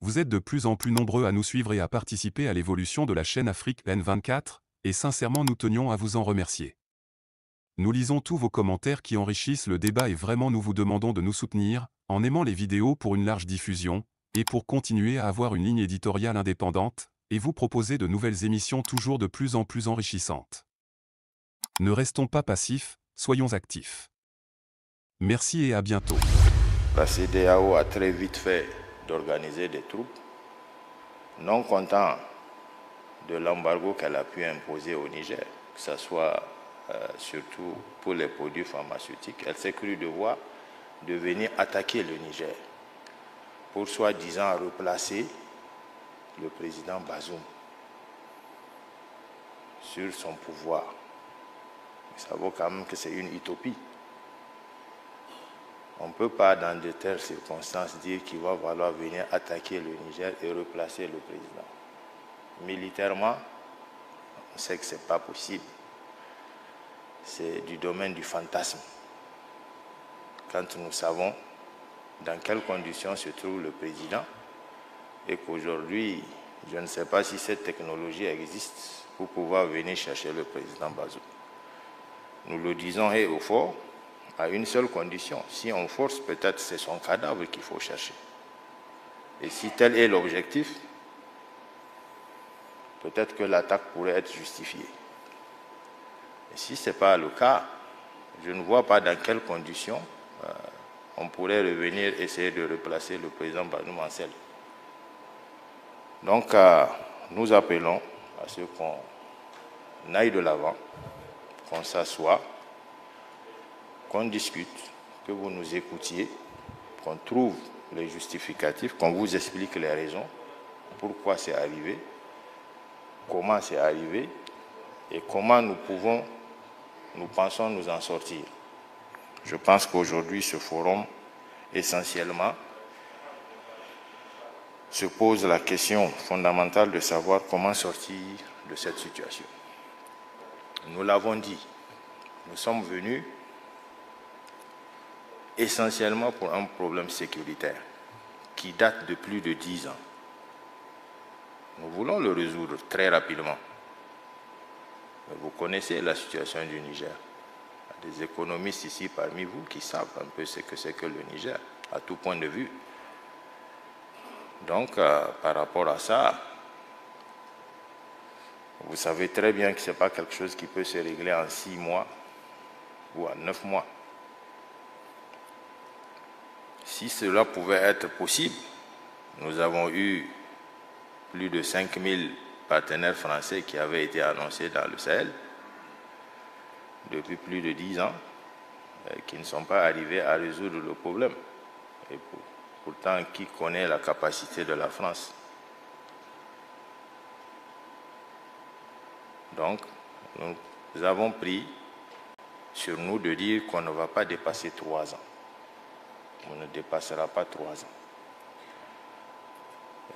Vous êtes de plus en plus nombreux à nous suivre et à participer à l'évolution de la chaîne Afrique N24, et sincèrement nous tenions à vous en remercier. Nous lisons tous vos commentaires qui enrichissent le débat et vraiment nous vous demandons de nous soutenir, en aimant les vidéos pour une large diffusion, et pour continuer à avoir une ligne éditoriale indépendante, et vous proposer de nouvelles émissions toujours de plus en plus enrichissantes. Ne restons pas passifs, soyons actifs. Merci et à bientôt. La CEDEAO a très vite fait d'organiser des troupes, non content de l'embargo qu'elle a pu imposer au Niger, que ce soit surtout pour les produits pharmaceutiques. Elle s'est crue devoir de venir attaquer le Niger pour soi-disant replacer le président Bazoum sur son pouvoir. Ça vaut quand même que c'est une utopie. On ne peut pas, dans de telles circonstances, dire qu'il va falloir venir attaquer le Niger et replacer le président. Militairement, on sait que ce n'est pas possible. C'est du domaine du fantasme. Quand nous savons dans quelles conditions se trouve le président et qu'aujourd'hui, je ne sais pas si cette technologie existe pour pouvoir venir chercher le président Bazoum. Nous le disons haut et fort, à une seule condition. Si on force, peut-être c'est son cadavre qu'il faut chercher. Et si tel est l'objectif, peut-être que l'attaque pourrait être justifiée. Et si ce n'est pas le cas, je ne vois pas dans quelles conditions on pourrait revenir essayer de replacer le président Bazoum en selle. Donc, nous appelons à ce qu'on aille de l'avant, qu'on s'assoie, qu'on discute, que vous nous écoutiez, qu'on trouve les justificatifs, qu'on vous explique les raisons, pourquoi c'est arrivé, comment c'est arrivé et comment nous pensons nous en sortir. Je pense qu'aujourd'hui, ce forum, essentiellement, se pose la question fondamentale de savoir comment sortir de cette situation. Nous l'avons dit, nous sommes venus essentiellement pour un problème sécuritaire qui date de plus de 10 ans. Nous voulons le résoudre très rapidement. Mais vous connaissez la situation du Niger. Il y a des économistes ici parmi vous qui savent un peu ce que c'est que le Niger, à tout point de vue. Donc, par rapport à ça, vous savez très bien que ce n'est pas quelque chose qui peut se régler en 6 mois ou en 9 mois. Si cela pouvait être possible, nous avons eu plus de 5000 partenaires français qui avaient été annoncés dans le Sahel depuis plus de 10 ans, qui ne sont pas arrivés à résoudre le problème. Et pourtant, qui connaît la capacité de la France? Donc, nous avons pris sur nous de dire qu'on ne va pas dépasser 3 ans. On ne dépassera pas 3 ans.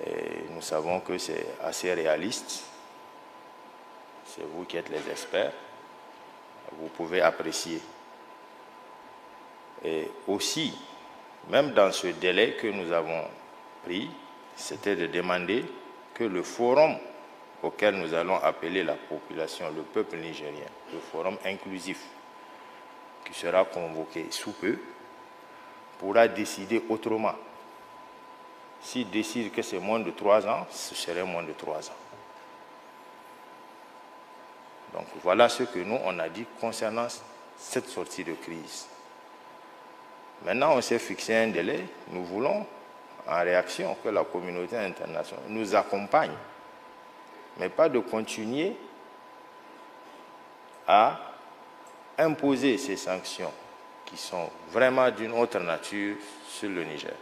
Et nous savons que c'est assez réaliste. C'est vous qui êtes les experts. Vous pouvez apprécier. Et aussi, même dans ce délai que nous avons pris, c'était de demander que le forum auquel nous allons appeler la population, le peuple nigérien, le forum inclusif, qui sera convoqué sous peu, pourra décider autrement. S'il décide que c'est moins de 3 ans, ce serait moins de 3 ans. Donc voilà ce que nous, on a dit concernant cette sortie de crise. Maintenant, on s'est fixé un délai. Nous voulons, en réaction, que la communauté internationale nous accompagne, mais pas de continuer à imposer ces sanctions qui sont vraiment d'une autre nature sur le Niger.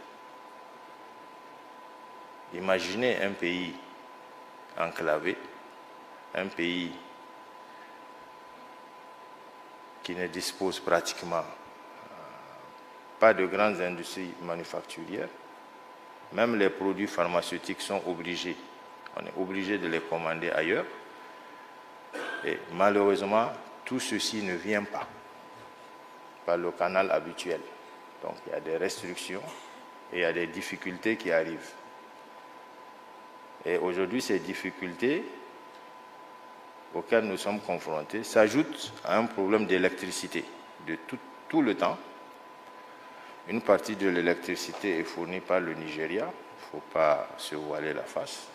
Imaginez un pays enclavé, un pays qui ne dispose pratiquement pas de grandes industries manufacturières. Même les produits pharmaceutiques sont obligés. On est obligé de les commander ailleurs. Et malheureusement, tout ceci ne vient pas par le canal habituel. Donc il y a des restrictions et il y a des difficultés qui arrivent. Et aujourd'hui, ces difficultés auxquelles nous sommes confrontés s'ajoutent à un problème d'électricité de tout le temps. Une partie de l'électricité est fournie par le Nigeria, il ne faut pas se voiler la face.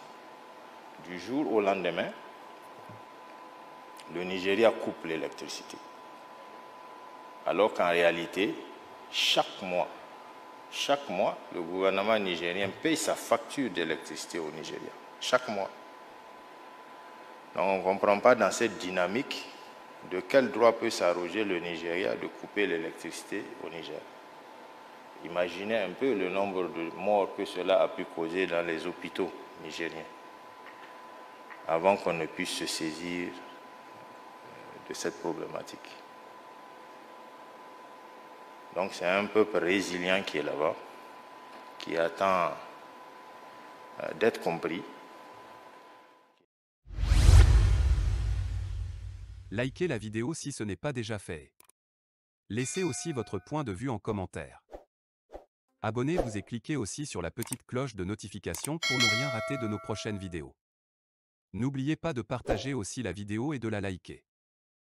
Du jour au lendemain, le Nigeria coupe l'électricité. Alors qu'en réalité, chaque mois, le gouvernement nigérien paye sa facture d'électricité au Nigeria. Chaque mois. Donc on ne comprend pas dans cette dynamique de quel droit peut s'arroger le Nigeria de couper l'électricité au Niger. Imaginez un peu le nombre de morts que cela a pu causer dans les hôpitaux nigériens avant qu'on ne puisse se saisir de cette problématique. Donc c'est un peuple résilient qui est là-bas, qui attend d'être compris. Likez la vidéo si ce n'est pas déjà fait. Laissez aussi votre point de vue en commentaire. Abonnez-vous et cliquez aussi sur la petite cloche de notification pour ne rien rater de nos prochaines vidéos. N'oubliez pas de partager aussi la vidéo et de la liker.